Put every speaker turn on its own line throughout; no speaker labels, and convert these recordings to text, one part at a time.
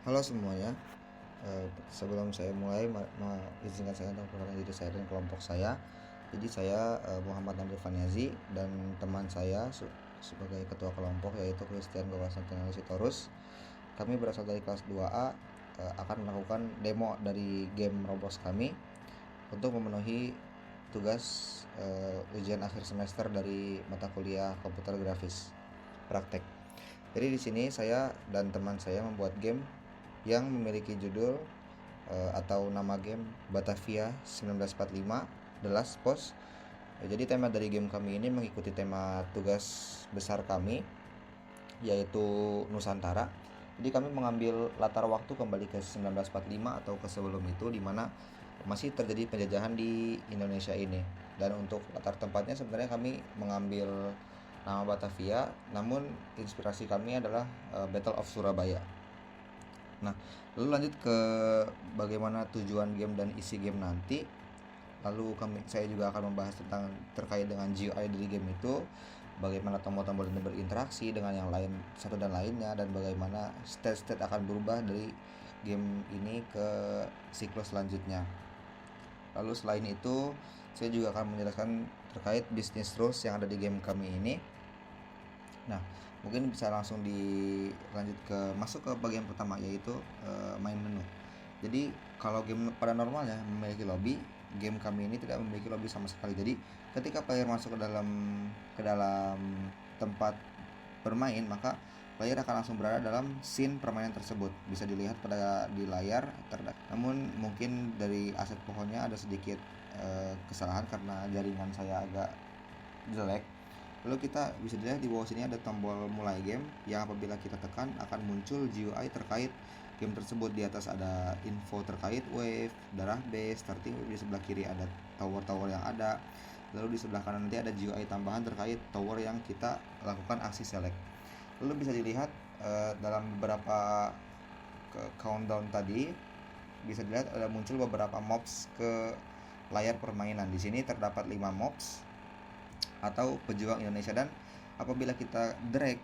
Halo semuanya. Sebelum saya mulai, izinkan saya untuk memperkenalkan diri saya dan kelompok saya. Jadi saya Muhammad Andri Faniazi dan teman saya sebagai ketua kelompok yaitu Christian Gowasantinali Sitorus. Kami berasal dari kelas 2A, akan melakukan demo dari game Roblox kami untuk memenuhi tugas ujian akhir semester dari mata kuliah komputer grafis praktek. Jadi di sini saya dan teman saya membuat game yang memiliki judul atau nama game Batavia 1945 The Last Post. Jadi tema dari game kami ini mengikuti tema tugas besar kami, yaitu Nusantara. Jadi kami mengambil latar waktu kembali ke 1945 atau ke sebelum itu, di mana masih terjadi penjajahan di Indonesia ini. Dan untuk latar tempatnya sebenarnya kami mengambil nama Batavia, namun inspirasi kami adalah Battle of Surabaya. Nah, lalu lanjut ke bagaimana tujuan game dan isi game nanti. Lalu saya juga akan membahas tentang terkait dengan GUI dari game itu, bagaimana tombol-tombol ini berinteraksi dengan yang lain satu dan lainnya, dan bagaimana state akan berubah dari game ini ke siklus selanjutnya. Lalu selain itu, saya juga akan menjelaskan terkait bisnis rules yang ada di game kami ini. Nah, mungkin bisa langsung dilanjut masuk ke bagian pertama, yaitu main menu. Jadi kalau game pada normalnya memiliki lobby, game kami ini tidak memiliki lobby sama sekali. Jadi ketika player masuk ke dalam tempat bermain, maka player akan langsung berada dalam scene permainan tersebut. Bisa dilihat di layar namun mungkin dari aset pohonnya ada sedikit kesalahan karena jaringan saya agak jelek. Lalu kita bisa dilihat di bawah sini ada tombol mulai game yang apabila kita tekan akan muncul GUI terkait game tersebut. Di atas ada info terkait wave, darah base, starting wave. Di sebelah kiri ada tower-tower yang ada. Lalu di sebelah kanan nanti ada GUI tambahan terkait tower yang kita lakukan aksi select. Lalu bisa dilihat dalam beberapa countdown tadi, bisa dilihat ada muncul beberapa mobs ke layar permainan. Di sini terdapat 5 mobs atau pejuang Indonesia, dan apabila kita drag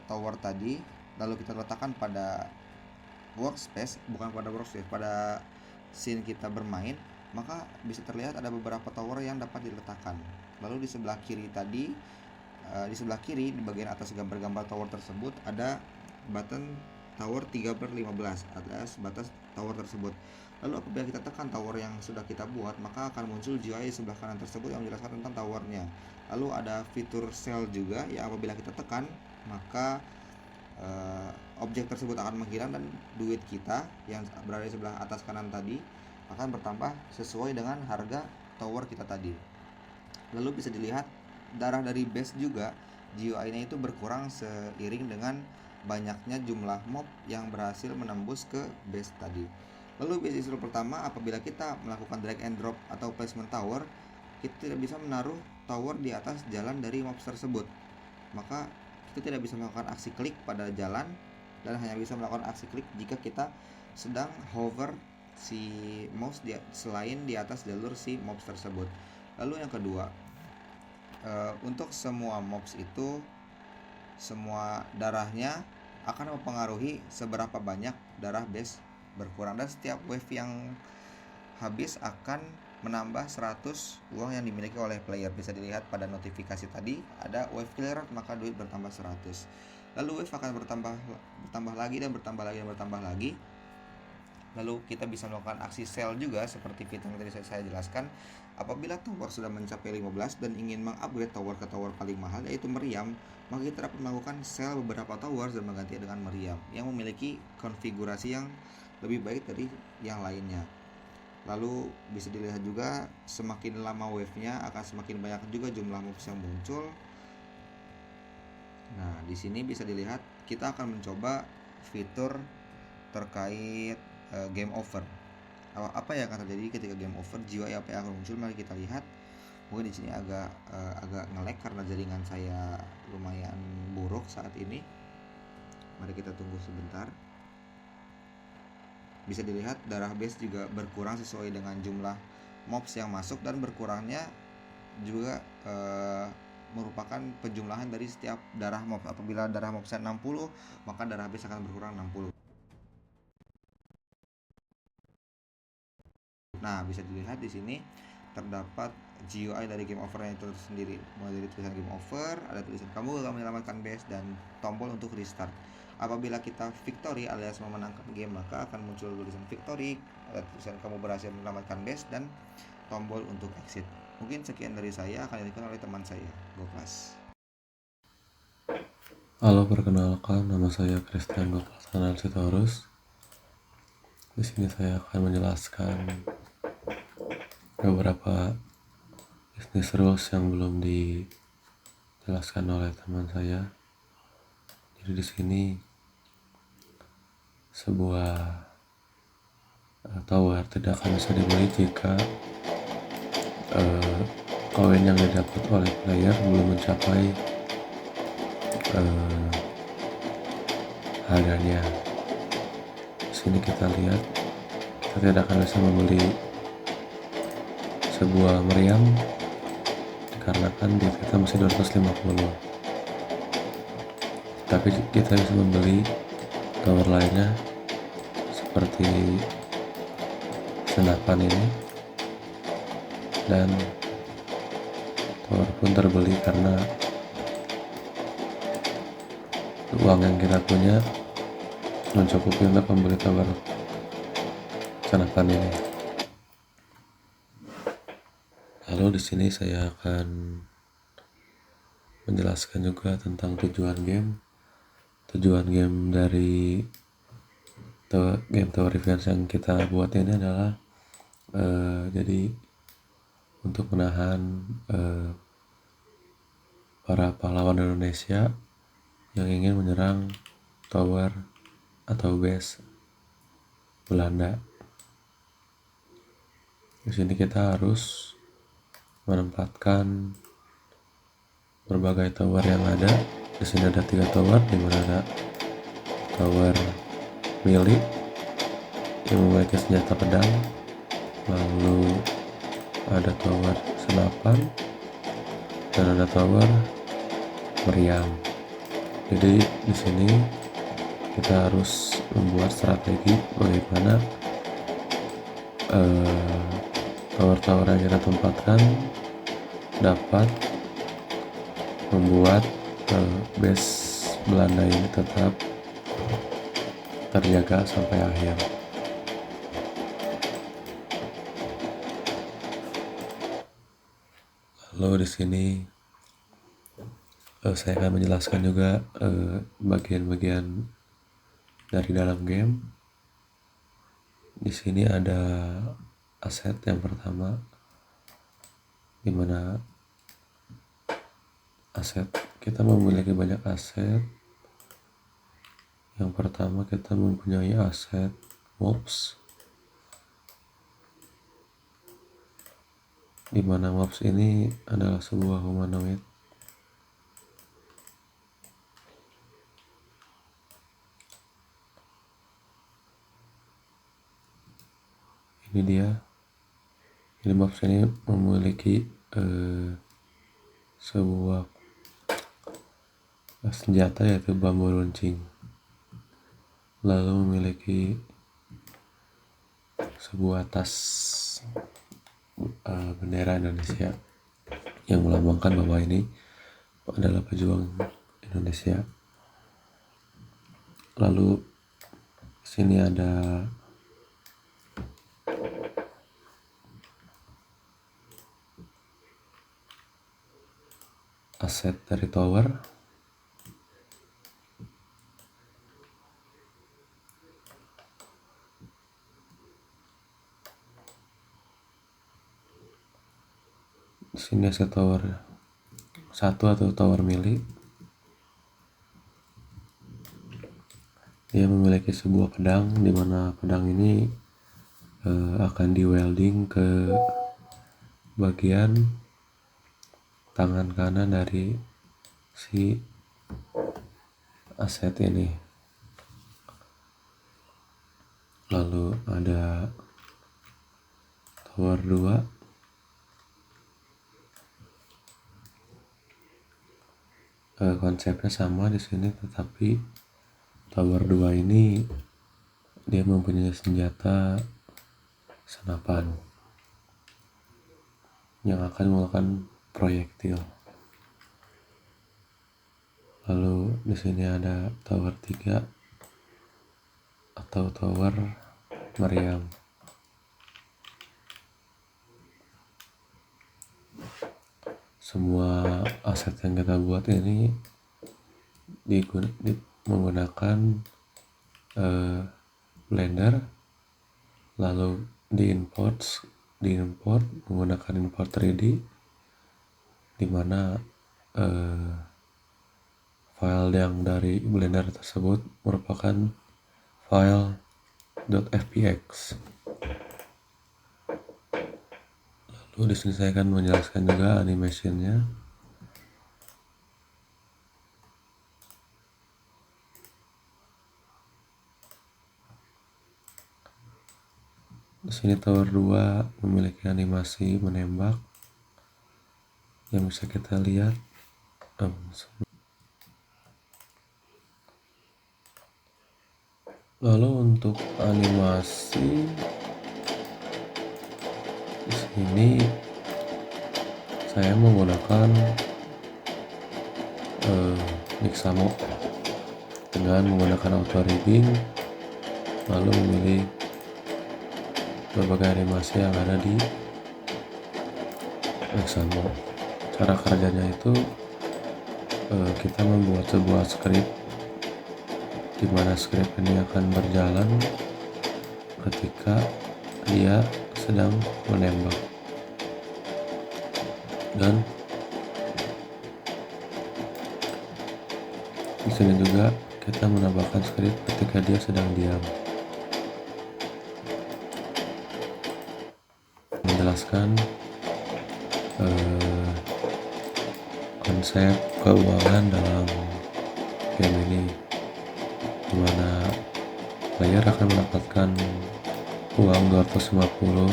tower tadi lalu kita letakkan pada pada scene kita bermain, maka bisa terlihat ada beberapa tower yang dapat diletakkan. Lalu di sebelah kiri tadi, di bagian atas gambar tower tersebut ada button tower 3/15, ada batas tower tersebut. Lalu apabila kita tekan tower yang sudah kita buat, maka akan muncul GUI sebelah kanan tersebut yang menjelaskan tentang towernya. Lalu ada fitur cell juga, ya apabila kita tekan maka objek tersebut akan menghilang dan duit kita yang berada di sebelah atas kanan tadi akan bertambah sesuai dengan harga tower kita tadi. Lalu bisa dilihat darah dari base juga, GUI-nya itu berkurang seiring dengan banyaknya jumlah mob yang berhasil menembus ke base tadi. Lalu basic rule pertama, apabila kita melakukan drag and drop atau placement tower, kita tidak bisa menaruh tower di atas jalan dari mobs tersebut. Maka kita tidak bisa melakukan aksi klik pada jalan dan hanya bisa melakukan aksi klik jika kita sedang hover si mouse selain di atas jalur si mobs tersebut. Lalu yang kedua, untuk semua mobs itu, semua darahnya akan mempengaruhi seberapa banyak darah base berkurang, dan setiap wave yang habis akan menambah 100 uang yang dimiliki oleh player. Bisa dilihat pada notifikasi tadi ada wave clear, maka duit bertambah 100. Lalu wave akan bertambah lagi dan bertambah lagi. Lalu kita bisa melakukan aksi sell juga seperti fitur yang tadi saya jelaskan. Apabila tower sudah mencapai 15 dan ingin mengupgrade tower ke tower paling mahal, yaitu meriam, maka kita dapat melakukan sell beberapa tower dan mengganti dengan meriam yang memiliki konfigurasi yang lebih baik dari yang lainnya. Lalu bisa dilihat juga semakin lama wave-nya akan semakin banyak juga jumlah mobs yang muncul. Nah, di sini bisa dilihat kita akan mencoba fitur terkait game over. Apa yang akan terjadi ketika game over? GUI apa yang akan muncul? Mari kita lihat. Mungkin di sini agak nge-lag karena jaringan saya lumayan buruk saat ini. Mari kita tunggu sebentar. Bisa dilihat darah base juga berkurang sesuai dengan jumlah mobs yang masuk, dan berkurangnya juga merupakan penjumlahan dari setiap darah mob. Apabila darah mobsnya 60, maka darah base akan berkurang 60. Nah, bisa dilihat di sini terdapat GUI dari game over itu sendiri. Mulai dari tulisan game over, ada tulisan kamu gagal menyelamatkan base, dan tombol untuk restart. Apabila kita victory alias memenangkan game, maka akan muncul tulisan victory, ada tulisan kamu berhasil menyelamatkan base, dan tombol untuk exit. Mungkin sekian dari saya, akan dilanjutkan oleh teman saya, Goklas.
Halo, perkenalkan, nama saya Christian Gopal Sitorus. Di sini saya akan menjelaskan beberapa business rules yang belum dijelaskan oleh teman saya. Jadi di sini sebuah tower tidak akan bisa dibeli jika koin yang didapat oleh player belum mencapai harganya. Di sini kita lihat kita tidak akan bisa membeli sebuah meriam dikarenakan duit kita masih 250, tapi kita bisa membeli tower lainnya seperti senapan ini, dan tower pun terbeli karena uang yang kita punya mencukupi untuk membeli tower senapan ini. Lalu di sini saya akan menjelaskan juga tentang tujuan game. Tujuan game dari game Tower Defense yang kita buat ini adalah jadi untuk menahan para pahlawan Indonesia yang ingin menyerang tower atau base Belanda. Di sini kita harus menempatkan berbagai tower yang ada. Di sini ada 3 tower, di mana ada tower melee yang memiliki senjata pedang, lalu ada tower senapan, dan ada tower meriam. Jadi di sini kita harus membuat strategi bagaimana tower-tower yang kita tempatkan dapat membuat base Belanda ini tetap terjaga sampai akhir. Lalu di sini saya akan menjelaskan juga bagian-bagian dari dalam game. Di sini ada aset yang pertama, di mana aset kita memiliki banyak aset. Yang pertama kita mempunyai aset mobs, di mana mobs ini adalah sebuah humanoid. Ini dia. Ini mobs ini memiliki sebuah senjata yaitu bambu runcing, lalu memiliki sebuah tas bendera Indonesia yang melambangkan bahwa ini adalah pejuang Indonesia. Lalu di sini ada aset dari tower. Di sini aset tower 1 atau tower melee. Dia memiliki sebuah pedang, di mana pedang ini akan di welding ke bagian tangan kanan dari si aset ini. Lalu ada tower 2. Konsepnya sama di sini, tetapi tower 2 ini dia mempunyai senjata senapan. yang akan melakukan proyektil. Lalu di sini ada tower 3 atau tower meriam. Semua aset yang kita buat ini menggunakan Blender, lalu diimport menggunakan import 3D, dimana file yang dari Blender tersebut merupakan file .fpx. Lalu di sini saya akan menjelaskan juga animationnya. Di sini tower 2 memiliki animasi menembak yang bisa kita lihat. Lalu untuk animasi di sini saya menggunakan Mixamo dengan menggunakan auto rigging, lalu memilih berbagai animasi yang ada di Mixamo. Cara kerjanya itu kita membuat sebuah script, di mana script ini akan berjalan ketika dia sedang menembak, dan di sini juga kita menambahkan script ketika dia sedang diam. Menjelaskan konsep keuangan dalam game ini, dimana player akan mendapatkan uang 250,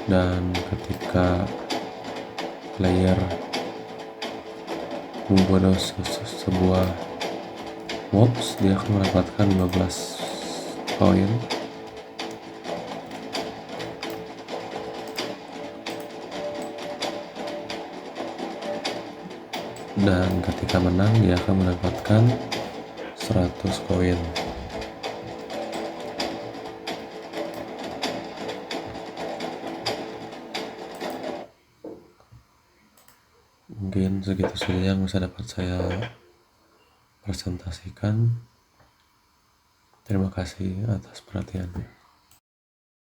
dan ketika player membunuh sebuah mobs, dia akan mendapatkan 15 koin. Dan ketika menang dia akan mendapatkan 100 koin. Mungkin segitu saja yang bisa dapat saya presentasikan. Terima kasih atas perhatiannya.